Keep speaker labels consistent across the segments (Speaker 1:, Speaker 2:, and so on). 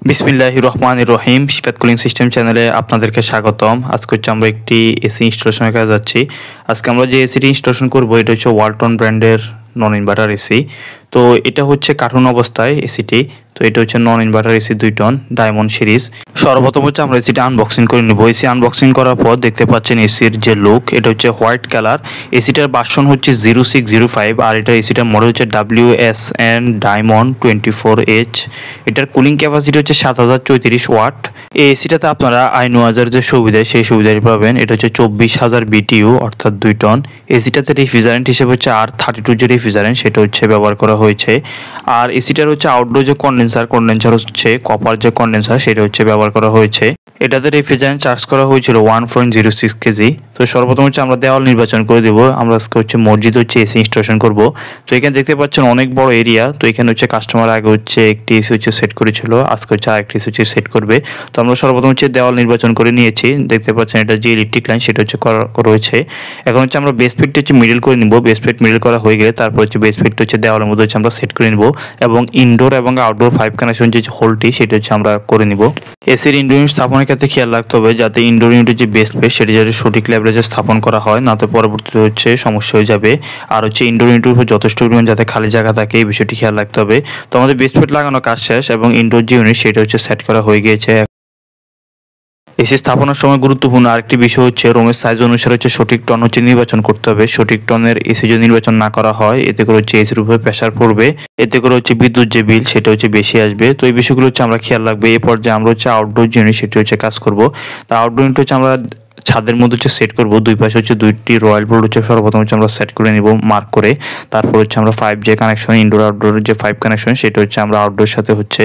Speaker 1: বিসমিল্লাহির রহমানির রহিম। Shifat cooling system চ্যানেলে আপনাদেরকে স্বাগতম। আজকে হচ্ছে আমরা একটি এসি ইনস্টলেশনের কাজে যাচ্ছি। আজকে আমরা যে এসিটি ইনস্টলেশন করব এটা হচ্ছে ওয়ালটন ব্র্যান্ডের নন ইনভার্টার এসি। তো এটা হচ্ছে কার্টুন অবস্থায় এসিটি। তো এটা হচ্ছে non inverter AC 2 ton diamond series. সর্বপ্রথম হচ্ছে আমরা এসিটা আনবক্সিং করে নেব। এসি আনবক্সিং করার পর দেখতে পাচ্ছেন এসির যে লুক, এটা হচ্ছে হোয়াইট কালার। এসিটার ভার্সন হচ্ছে 0605 আর এটা এসিটার মডেল হচ্ছে WSN ডায়মন্ড 24H। এটার কুলিং ক্যাপাসিটি হচ্ছে 7034 ওয়াট। এই এসিটাতে আপনারা আইনোয়াজার যে সুবিধা সেই সুবিধাটি পাবেন। এটা হচ্ছে 24,000 BTU অর্থাৎ 2 টন। এসিটাতে রেফ্রিজারেন্ট হিসেবে হচ্ছে R32 যে রেফ্রিজারেন্ট সেটা হচ্ছে ব্যবহার করা হয়েছে। আর এসিটার হচ্ছে আউটডোর যে কন্ডেন্সার হচ্ছে কপার যে কন্ডেন্সার সেটা হচ্ছে ব্যবহার করা হয়েছে। এটাতে রেফ্রিজারেন্ট চার্জ করা হয়েছিল 1.06 কেজি। তো সর্বপ্রথম হচ্ছে আমরা দেওয়াল নির্বাচন করে দেব। আমরা আজকে হচ্ছে মসজিদ হচ্ছে এসি ইনস্টলেশন করব। তো এখানে দেখতে পাচ্ছেন অনেক বড় এরিয়া। তো এখানে হচ্ছে কাস্টমার আগে হচ্ছে একটি এসি হচ্ছে সেট করেছিল, আজকে হচ্ছে আরেকটি এসি হচ্ছে সেট করবে। তো আমরা সর্বপ্রথম হচ্ছে দেওয়াল নির্বাচন করে নিয়েছি। দেখতে পাচ্ছেন এটা যে ইলেকট্রিক লাইন সেটা হচ্ছে রয়েছে। এখন হচ্ছে আমরা বেস ফিট হচ্ছে মিডল করে নিব। বেস ফিট মিডল করা হয়ে গেলে তারপর হচ্ছে বেস ফিট হচ্ছে দেওয়ালের মধ্যে হচ্ছে আমরা সেট করে নিব এবং ইনডোর এবং আউটডোর 5 কানেকশন যে হোলটি সেটা হচ্ছে আমরা করে নিব। এসির ইনডোর ইউনিট স্থাপনের ক্ষেত্রে খেয়াল রাখতে হবে যাতে ইনডোর ইউনিটের যে বেস প্লেট সেটি যাতে সঠিক লেভেলে স্থাপন করা হয়, না তো পরবর্তীতে হচ্ছে সমস্যা হয়ে যাবে। আর হচ্ছে ইনডোর ইউনিটের উপর যথেষ্ট পরিমাণ যাতে খালি জায়গা থাকে এই বিষয়টি খেয়াল রাখতে হবে। তো আমাদের বেস প্লেট লাগানো কাজ শেষ এবং ইনডোর যে ইউনিট সেটা হচ্ছে সেট করা হয়ে গিয়েছে। এসি স্থাপনের সময় গুরুত্বপূর্ণ আরেকটি বিষয় হচ্ছে রুমের সাইজ অনুসারে হচ্ছে সঠিক টন হচ্ছে নির্বাচন করতে হবে। সঠিক টনের এসি যদি নির্বাচন না করা হয় এতে করে হচ্ছে এসির উপরে প্রেসার পড়বে, এতে করে হচ্ছে বিদ্যুৎ যে বিল সেটা হচ্ছে বেশি আসবে। তো এই বিষয়গুলো হচ্ছে আমরা খেয়াল রাখবো। এই পর্যায়ে আমরা হচ্ছে আউটডোর যে ইউনিট সেটি হচ্ছে কাজ করব। তো আউটডোর ইউনিট হচ্ছে আমরা ছাদের মধ্যে হচ্ছে সেট করব। দুই পাশে হচ্ছে দুইটি রয়্যাল বোর্ড হচ্ছে সর্বপ্রথম হচ্ছে আমরা সেট করে নিব মার্ক করে। তারপর হচ্ছে আমরা 5 যে কানেকশন ইনডোর আউটডোর যে 5 কানেকশন সেটা হচ্ছে আমরা আউটডোর সাথে হচ্ছে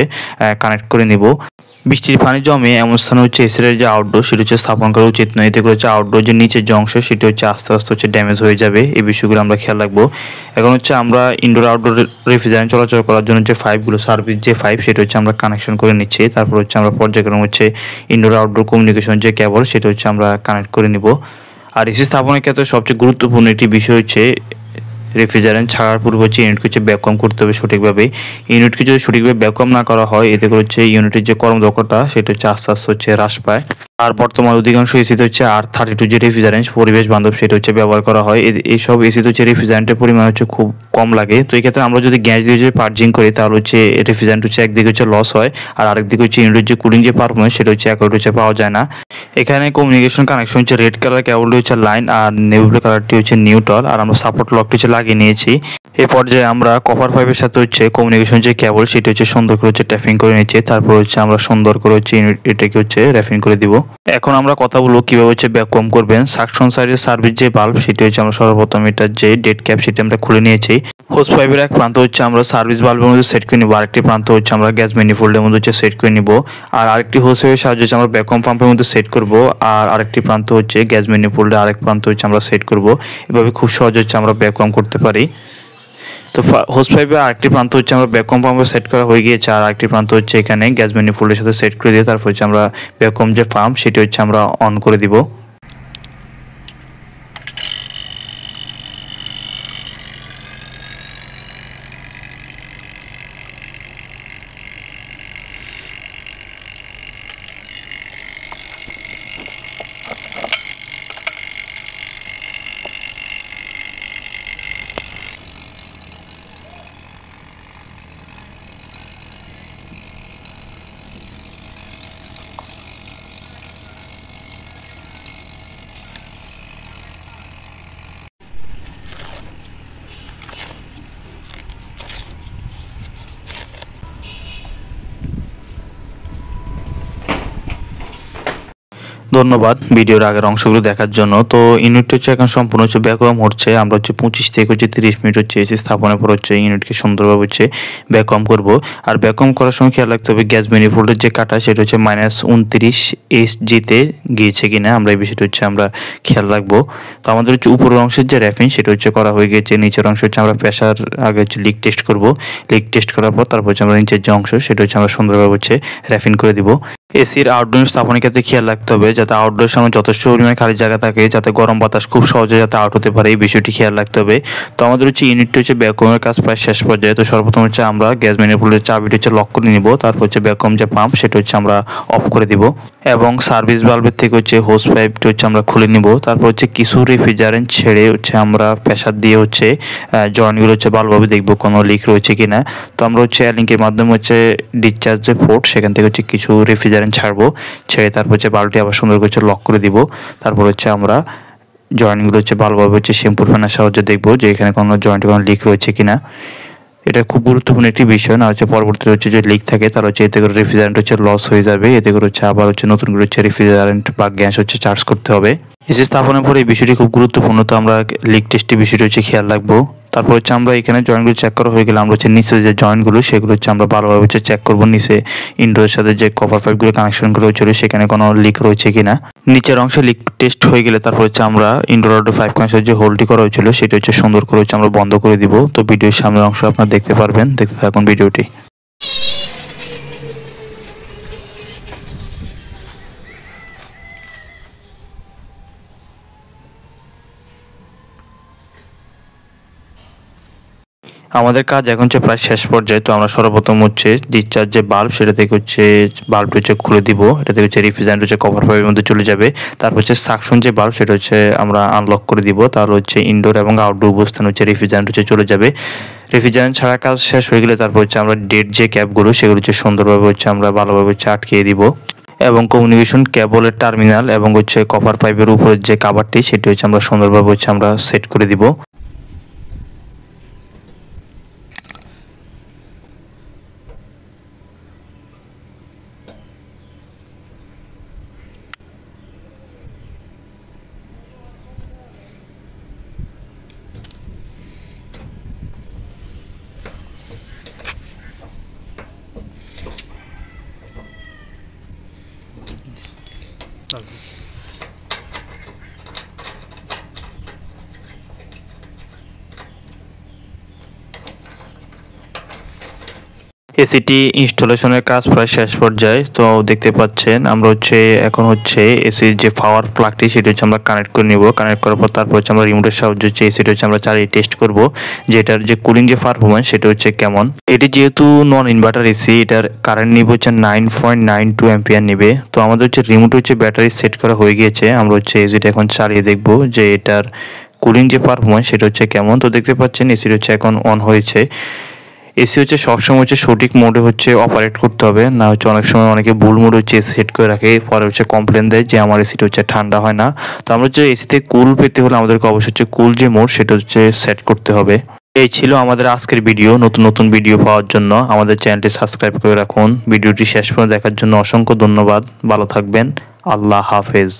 Speaker 1: কানেক্ট করে নিব। বৃষ্টির পানি জমে এমন স্থানে হচ্ছে এসির যে আউটডোর সেটা হচ্ছে স্থাপন করা উচিত নয়। এতে করে হচ্ছে আউটডোর যে নিচের যে অংশ সেটা হচ্ছে আস্তে আস্তে হচ্ছে ড্যামেজ হয়ে যাবে। এই বিষয়গুলো আমরা খেয়াল রাখবো। এখন হচ্ছে আমরা ইনডোর আউটডোর রেফ্রিজারেন্ট চলাচল করার জন্য যে পাইপগুলো সার্ভিস যে পাইপ সেটা হচ্ছে আমরা কানেকশন করে নিচ্ছি। তারপর হচ্ছে আমরা পর্যায়ক্রমে হচ্ছে ইনডোর আউটডোর কমিউনিকেশন যে কেবল সেটা হচ্ছে আমরা কানেক্ট করে নিব। আর এসি স্থাপনের ক্ষেত্রে সবচেয়ে গুরুত্বপূর্ণ একটি বিষয় হচ্ছে রেফ্রিজারেন্ট ছাড়ার পূর্বে হচ্ছে ইউনিটকে হচ্ছে ভ্যাকুয়াম করতে হবে সঠিকভাবে। ইউনিটকে যদি সঠিকভাবে ভ্যাকুয়াম না করা হয় এতে করে হচ্ছে ইউনিটের যে কর্মদক্ষতা সেটা হচ্ছে আস্তে আস্তে হচ্ছে হ্রাস পায়। আর বর্তমানে অধিকাংশ এসিতে হচ্ছে R32 যে রেফ্রিজারেন্ট পরিবেশ বান্ধব সেটা হচ্ছে ব্যবহার করা হয়। এইসব এসিতে হচ্ছে রেফ্রিজারেন্টের পরিমাণ হচ্ছে খুব কম লাগে। তো এই ক্ষেত্রে আমরা যদি গ্যাস দিয়ে যদি পার্জিং করি তাহলে হচ্ছে রেফ্রিজারেন্ট হচ্ছে একদিকে হচ্ছে লস হয় আর আরেকদিকে হচ্ছে ইউনিটের যে কুলিং যে পারফরমেন্স সেটা হচ্ছে অ্যাকুরেট হচ্ছে পাওয়া যায় না। এখানে কমিউনিকেশন কানেকশন হচ্ছে রেড কালার কেবলটি হচ্ছে লাইন আর নেভি ব্লু কালারটি হচ্ছে নিউট্রাল আর আমরা সাপোর্ট লকটি হচ্ছে লাগিয়ে নিয়েছি। এই পর্যায়ে আমরা কপার পাইপের সাথে হচ্ছে কমিউনিকেশন যে কেবল সেটা হচ্ছে সুন্দর করে হচ্ছে ট্যাপিং করে নিচ্ছি। তারপর হচ্ছে আমরা সুন্দর করে হচ্ছে এটাকে হচ্ছে র্যাপিং করে দিব। এখন আমরা কথা বলবো কিভাবে হচ্ছে ভ্যাকুয়াম করবেন। সাকশন সাইডের সার্ভিস যে বাল্ব সেটি হচ্ছে আমরা সর্বপ্রথম এটার যে ডেড ক্যাপ সেটি আমরা খুলে নিয়েছি। হোস পাইপের এক প্রান্ত হচ্ছে আমরা সার্ভিস বাল্বের মধ্যে সেট করে নিব, আরেকটি প্রান্ত হচ্ছে আমরা গ্যাস ম্যানিফোল্ডের মধ্যে হচ্ছে সেট করে নিব। আর আরেকটি হোস পাইপের সাহায্যে হচ্ছে আমরা ভ্যাকুয়াম পাম্পের মধ্যে সেট করব আর আরেকটি প্রান্ত হচ্ছে গ্যাস ম্যানিফোল্ডের আরেক প্রান্ত হচ্ছে আমরা সেট করব। এভাবে খুব সহজে হচ্ছে আমরা ভ্যাকুয়াম করতে পারি। তো হোস পাইপের আরেকটি প্রান্ত হচ্ছে আমরা ভ্যাকুয়াম পাম্পে সেট করা হয়ে গিয়েছে আর আরেকটি প্রান্ত হচ্ছে এখানে গ্যাস ম্যানিফোল্ডের সাথে সেট করে দিয়ে তারপর হচ্ছে আমরা ভ্যাকুয়াম যে পাম্প সেটি হচ্ছে আমরা অন করে দিব। ধন্যবাদ ভিডিওর আগের অংশগুলো দেখার জন্য। তো ইউনিটটা হচ্ছে এখন সম্পূর্ণ হচ্ছে ভ্যাকুয়াম হচ্ছে। আমরা হচ্ছে 25 থেকে হচ্ছে 30 মিনিট হচ্ছে এসি স্থাপনের পর হচ্ছে ইউনিটকে সুন্দরভাবে হচ্ছে ভ্যাকুয়াম করব। আর ভ্যাকুয়াম করার সময় খেয়াল রাখতে হবে গ্যাস ম্যানিফোল্ডের যে কাটা সেটা হচ্ছে -29 SG-তে গিয়েছে কিনা আমরা এই বিষয়টা হচ্ছে আমরা খেয়াল রাখবো। তো আমাদের হচ্ছে উপরের অংশের যে র্যাপিং সেটা হচ্ছে করা হয়ে গেছে। নিচের অংশ হচ্ছে আমরা প্রেসার আগে হচ্ছে লিক টেস্ট করব। লিক টেস্ট করার পর তারপর হচ্ছে আমরা নিচের যে অংশ সেটা হচ্ছে আমরা সুন্দরভাবে হচ্ছে র্যাপিং করে দিব। এসির আউটডোর স্থাপনের ক্ষেত্রে খেয়াল রাখতে হবে যাতে আউটডোর সামনে যথেষ্ট পরিমাণে খালি জায়গা থাকে, যাতে গরম বাতাস খুব সহজে যাতে আউট হতে পারে, এই বিষয়টি খেয়াল রাখতে হবে। তো আমাদের হচ্ছে ইউনিটটি হচ্ছে ভ্যাকুয়ামের কাজ প্রায় শেষ পর্যায়ে। তো সর্বপ্রথম হচ্ছে আমরা গ্যাস ম্যানিফোল্ডের চাবিটি হচ্ছে লক করে নিব, তারপর হচ্ছে ভ্যাকুয়াম যে পাম্প সেটা হচ্ছে আমরা অফ করে দিব এবং সার্ভিস ভালভের থেকে হচ্ছে হোস পাইপটি হচ্ছে আমরা খুলে নিব। তারপর হচ্ছে কিছু রেফ্রিজারেন্ট ছেড়ে হচ্ছে আমরা প্রেসার দিয়ে হচ্ছে জয়েন্টগুলো হচ্ছে ভালোভাবে দেখব কোনো লিক রয়েছে কিনা। তো আমরা হচ্ছে এয়ারলিংকের মাধ্যমে হচ্ছে ডিসচার্জ যে পোর্ট সেখান থেকে হচ্ছে কিছু রেফ্রিজারেন্ট ছাড়বো, ছেড়ে তারপর হচ্ছে বাল্বটি আবার সুন্দর করে লক করে দিব। তারপর হচ্ছে আমরা জয়েন্টগুলো হচ্ছে ভালোভাবে হচ্ছে শ্যাম্পুর ফ্যানের সাহায্যে দেখবো যে এখানে কোনো জয়েন্টে কোনো লিক রয়েছে কিনা। এটা খুব গুরুত্বপূর্ণ একটি বিষয়, না হচ্ছে পরবর্তীতে হচ্ছে যে লিক থাকে তার হচ্ছে এতে করে রেফ্রিজারেন্ট হচ্ছে লস হয়ে যাবে, এতে করে হচ্ছে আবার হচ্ছে নতুন করে হচ্ছে রেফ্রিজারেন্ট বা গ্যাস হচ্ছে চার্জ করতে হবে। এসি স্থাপনের পরে এই বিষয়টি খুব গুরুত্বপূর্ণ, তো আমরা লিক টেস্টের বিষয়টি হচ্ছে খেয়াল রাখবো। তারপর হচ্ছে আমরা এখানে জয়েন্টগুলো চেক করা হয়ে গেলে আমরা হচ্ছে নিচে যে জয়েন্টগুলো সেগুলো হচ্ছে আমরা ভালোভাবে হচ্ছে চেক করবো, নিচে ইনডোরের সাথে যে কভার পাইপগুলো কানেকশনগুলো হয়েছিল সেখানে কোনো লিক রয়েছে কিনা। নিচের অংশে লিক টেস্ট হয়ে গেলে তারপর হচ্ছে আমরা ইনডোর আউটডোর 5 কানেকশন যে হোলটি করা হয়েছিল সেটা হচ্ছে সুন্দর করে হচ্ছে আমরা বন্ধ করে দিব। তো ভিডিওর সামনের অংশ আপনারা দেখতে পারবেন, দেখতে থাকুন ভিডিওটি। আমাদের কাজ এখন হচ্ছে প্রায় শেষ পর্যায়ে। তো আমরা সর্বপ্রথম হচ্ছে ডিসচার্জ যে বাল্ব সেটা থেকে হচ্ছে বাল্বটা হচ্ছে খুলে দিব, এটা থেকে হচ্ছে রেফ্রিজারেন্ট হচ্ছে কভার পাইপের মধ্যে চলে যাবে। তারপর হচ্ছে সাকশন যে বাল্ব সেটা হচ্ছে আমরা আনলক করে দিব, তাহলে হচ্ছে ইনডোর এবং আউটডোর অবস্থান হচ্ছে রেফ্রিজারেন্ট হচ্ছে চলে যাবে। রেফ্রিজারেন্ট ছাড়া কাজ শেষ হয়ে গেলে তারপর হচ্ছে আমরা ডেড যে ক্যাপগুলো সেগুলো হচ্ছে সুন্দরভাবে হচ্ছে আমরা ভালোভাবে হচ্ছে আটকিয়ে দিব এবং কমিউনিকেশন কেবলের টার্মিনাল এবং হচ্ছে কভার পাইপের উপরের যে কাভারটি সেটি হচ্ছে আমরা সুন্দরভাবে হচ্ছে আমরা সেট করে দিব। এসিটি ইনস্টলেশনের কাজ প্রায় শেষ পর্যায়ে। তো দেখতে পাচ্ছেন আমরা হচ্ছে এখন হচ্ছে এসির যে পাওয়ার প্লাগটি সেটি হচ্ছে আমরা কানেক্ট করে নিব। কানেক্ট করার পর তারপর হচ্ছে আমরা রিমোটের সাহায্যে হচ্ছে এসিটি হচ্ছে আমরা চালিয়ে টেস্ট করব যে এটার যে কুলিং যে পারফরমেন্স সেটা হচ্ছে কেমন। এটি যেহেতু নন ইনভার্টার এসি, এটার কারেন্ট নিবে হচ্ছে 9.92 অ্যাম্পিয়ার নিবে। তো আমাদের হচ্ছে রিমোট হচ্ছে ব্যাটারি সেট করা হয়ে গিয়েছে, আমরা হচ্ছে এসিটা এখন চালিয়ে দেখব যে এটার কুলিং যে পারফরমেন্স সেটা হচ্ছে কেমন। তো দেখতে পাচ্ছেন এসিটা হচ্ছে এখন অন হয়েছে। এসি হচ্ছে সবসময় হচ্ছে সঠিক মোডে হচ্ছে অপারেট করতে হবে, না হচ্ছে অনেক সময় অনেকে ভুল মোড হচ্ছে সেট করে রাখে, পরে হচ্ছে কমপ্লেন দেয় যে আমার এসিটা হচ্ছে ঠান্ডা হয় না। তো আমরা হচ্ছে এসিতে কুল পেতে হলে আমাদেরকে অবশ্যই হচ্ছে কুল যে মোড সেটা হচ্ছে সেট করতে হবে। এই ছিল আমাদের আজকের ভিডিও। নতুন নতুন ভিডিও পাওয়ার জন্য আমাদের চ্যানেলটি সাবস্ক্রাইব করে রাখুন। ভিডিওটি শেষ পর্যন্ত দেখার জন্য অসংখ্য ধন্যবাদ। ভালো থাকবেন। আল্লাহ হাফেজ।